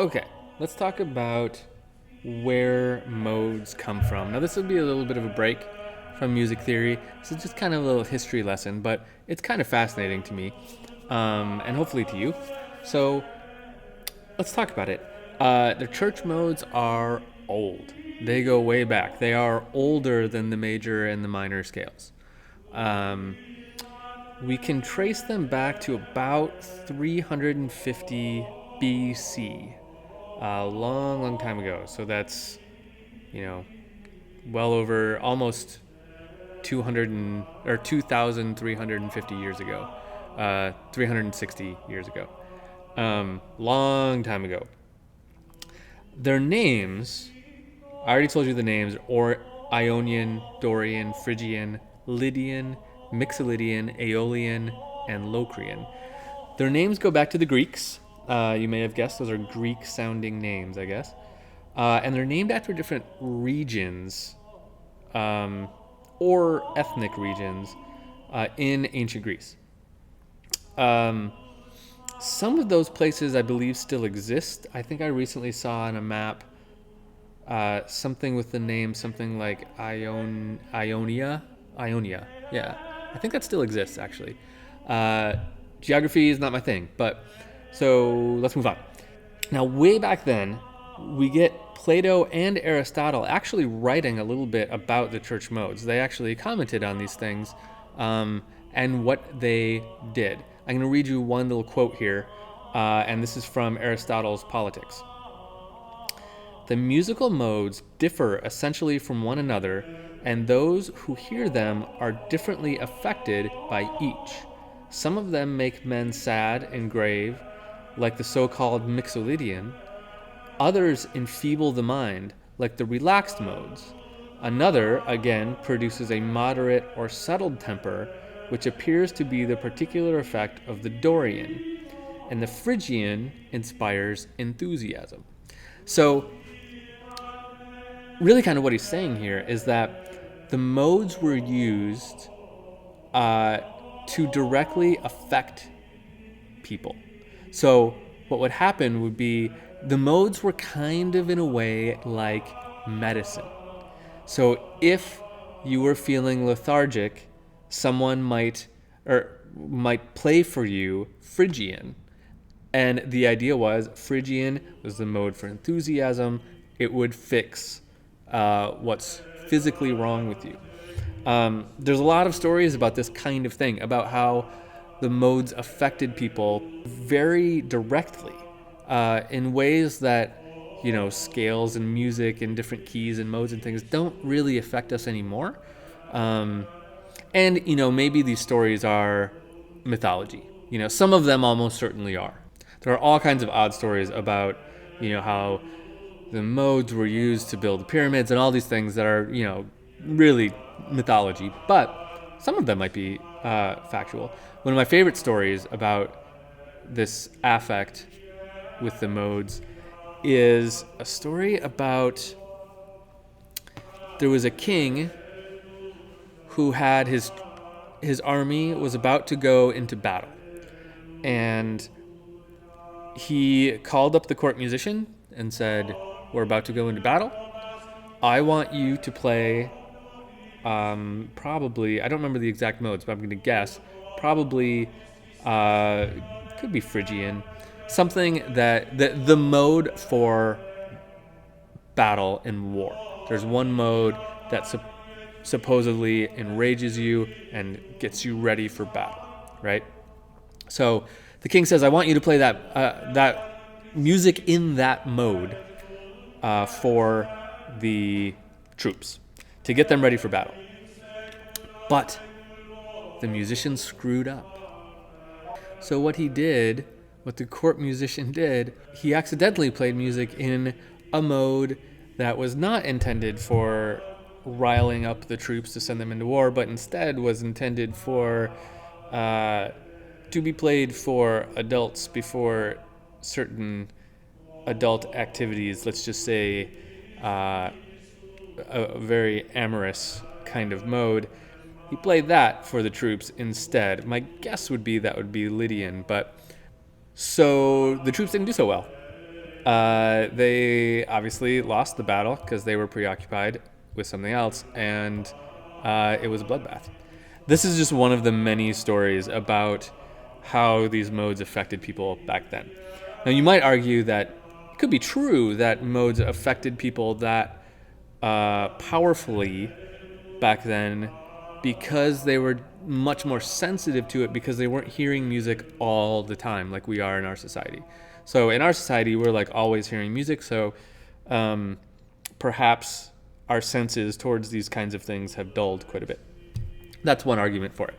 Okay, let's talk about where modes come from. Now, this will be a little bit of a break from music theory. This is just kind of a little history lesson, but it's kind of fascinating to me, and hopefully to you. So, let's talk about it. The church modes are old. They go way back. They are older than the major and the minor scales. Um, we can trace them back to about 350 BC, a long, long time ago. So that's, you know, well over almost 2,350 years ago, 360 years ago, long time ago. Their names, I already told you the names, or Ionian, Dorian, Phrygian, Lydian, Mixolydian, Aeolian, and Locrian. Their names go back to the Greeks. You may have guessed those are Greek sounding names, I guess. And they're named after different regions, um, or ethnic regions in ancient Greece. Um, some of those places, I believe, still exist. I think I recently saw on a map something with the name something like Ionia. Yeah, I think that still exists actually. Uh, Geography is not my thing, but so let's move on. Now, way back then, we get Plato and Aristotle actually writing a little bit about the church modes. They actually commented on these things and what they did. I'm going to read you one little quote here, and this is from Aristotle's Politics. The musical modes differ essentially from one another, and those who hear them are differently affected by each. Some of them make men sad and grave, like the so-called Mixolydian. Others enfeeble the mind, like the relaxed modes. Another, again, produces a moderate or settled temper, which appears to be the particular effect of the Dorian. And the Phrygian inspires enthusiasm. So, really, kind of what he's saying here is that the modes were used to directly affect people. So what would happen would be the modes were kind of in a way like medicine. So if you were feeling lethargic, someone might play for you Phrygian. And the idea was Phrygian was the mode for enthusiasm. It would fix what's physically wrong with you. There's a lot of stories about this kind of thing, about how the modes affected people very directly in ways that, scales and music and different keys and modes and things don't really affect us anymore. And, maybe these stories are mythology. Some of them almost certainly are. There are all kinds of odd stories about, how the modes were used to build the pyramids and all these things that are, really mythology, but some of them might be factual. One of my favorite stories about this affect with the modes is a story about there was a king who had his army was about to go into battle, and he called up the court musician and said, "We're about to go into battle. I want you to play probably, I don't remember the exact modes, but I'm going to guess, probably could be Phrygian, something that the mode for battle and war. There's one mode that supposedly enrages you and gets you ready for battle, right? So the king says, "I want you to play that music in that mode for the troops to get them ready for battle." But the musician screwed up. So what the court musician did, he accidentally played music in a mode that was not intended for riling up the troops to send them into war, but instead was intended for to be played for adults before certain adult activities. Let's just say a very amorous kind of mode. He played that for the troops instead. My guess would be that would be Lydian, but so the troops didn't do so well. They obviously lost the battle because they were preoccupied with something else, and it was a bloodbath. This is just one of the many stories about how these modes affected people back then. Now, you might argue that it could be true that modes affected people that powerfully back then because they were much more sensitive to it because they weren't hearing music all the time like we are in our society. So in our society, we're like always hearing music. So perhaps our senses towards these kinds of things have dulled quite a bit. That's one argument for it.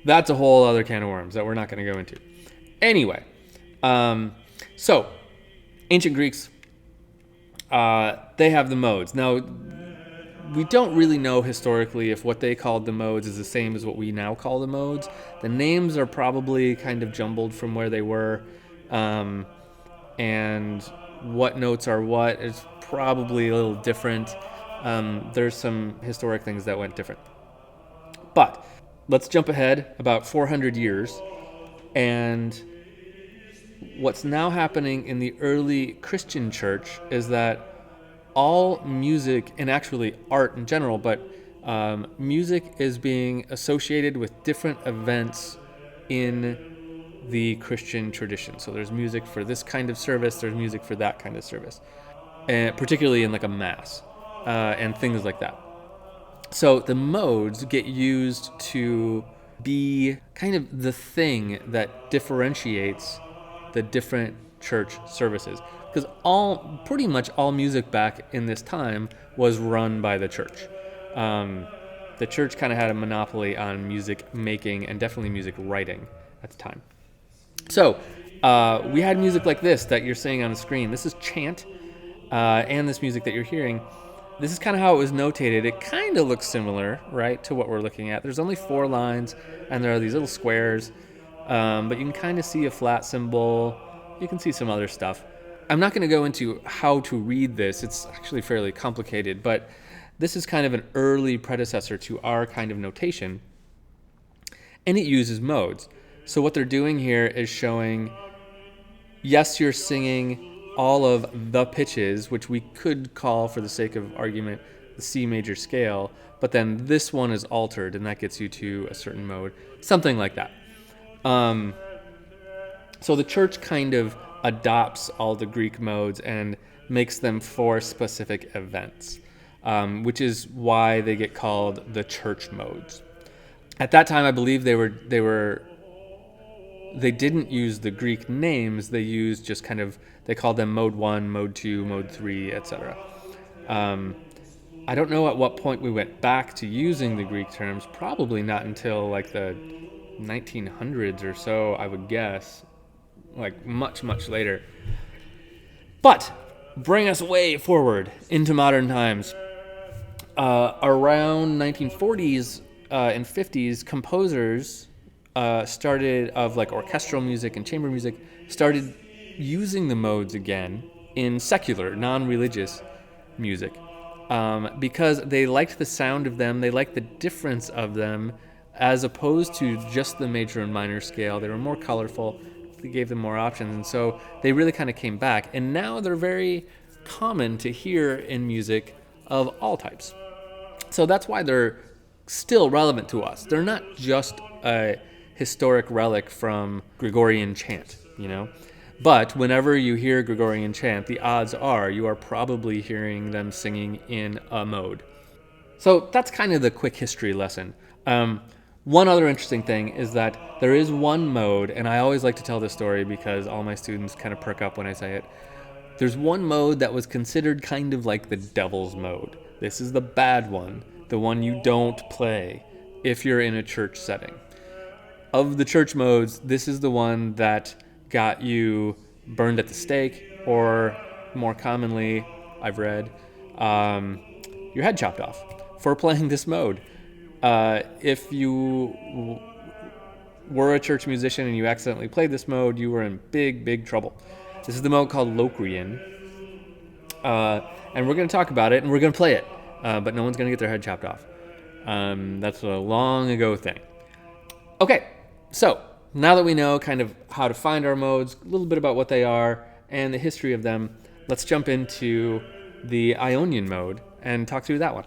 That's a whole other can of worms that we're not going to go into. Anyway, so ancient Greeks, they have the modes. Now, we don't really know historically if what they called the modes is the same as what we now call the modes. The names are probably kind of jumbled from where they were, and what notes are what is probably a little different. There's some historic things that went different. But let's jump ahead about 400 years, and what's now happening in the early Christian church is that all music, and actually art in general, but music is being associated with different events in the Christian tradition. So there's music for this kind of service, there's music for that kind of service, and particularly in like a mass and things like that. So the modes get used to be kind of the thing that differentiates the different church services. Because pretty much all music back in this time was run by the church. The church kind of had a monopoly on music making and definitely music writing at the time. So we had music like this that you're seeing on the screen. This is chant, and this music that you're hearing. This is kind of how it was notated. It kind of looks similar, right, to what we're looking at. There's only 4 lines, and there are these little squares, but you can kind of see a flat symbol. You can see some other stuff. I'm not going to go into how to read this. It's actually fairly complicated, but this is kind of an early predecessor to our kind of notation, and it uses modes. So what they're doing here is showing, yes, you're singing all of the pitches, which we could call, for the sake of argument, the C major scale, but then this one is altered, and that gets you to a certain mode, something like that. So the church kind of adopts all the Greek modes and makes them for specific events, which is why they get called the church modes. At that time, I believe they didn't use the Greek names. They used just kind of, they called them mode 1, mode 2, mode 3, etc. I don't know at what point we went back to using the Greek terms. Probably not until like the 1900s or so, I would guess. Like much, much later. But bring us way forward into modern times. Around 1940s and 50s, composers started, of like orchestral music and chamber music, started using the modes again in secular, non-religious music, because they liked the sound of them, they liked the difference of them, as opposed to just the major and minor scale. They were more colorful, they gave them more options, and so they really kind of came back, and now they're very common to hear in music of all types. So that's why they're still relevant to us. They're not just a historic relic from Gregorian chant, you know? But whenever you hear Gregorian chant, the odds are you are probably hearing them singing in a mode. So that's kind of the quick history lesson. One other interesting thing is that there is one mode, and I always like to tell this story because all my students kind of perk up when I say it. There's one mode that was considered kind of like the devil's mode. This is the bad one, the one you don't play if you're in a church setting. Of the church modes, this is the one that got you burned at the stake, or more commonly, I've read, your head chopped off for playing this mode. If you were a church musician and you accidentally played this mode, you were in big, big trouble. This is the mode called Locrian, and we're going to talk about it, and we're going to play it, but no one's going to get their head chopped off. That's a long ago thing. Okay, so now that we know kind of how to find our modes, a little bit about what they are, and the history of them, let's jump into the Ionian mode and talk through that one.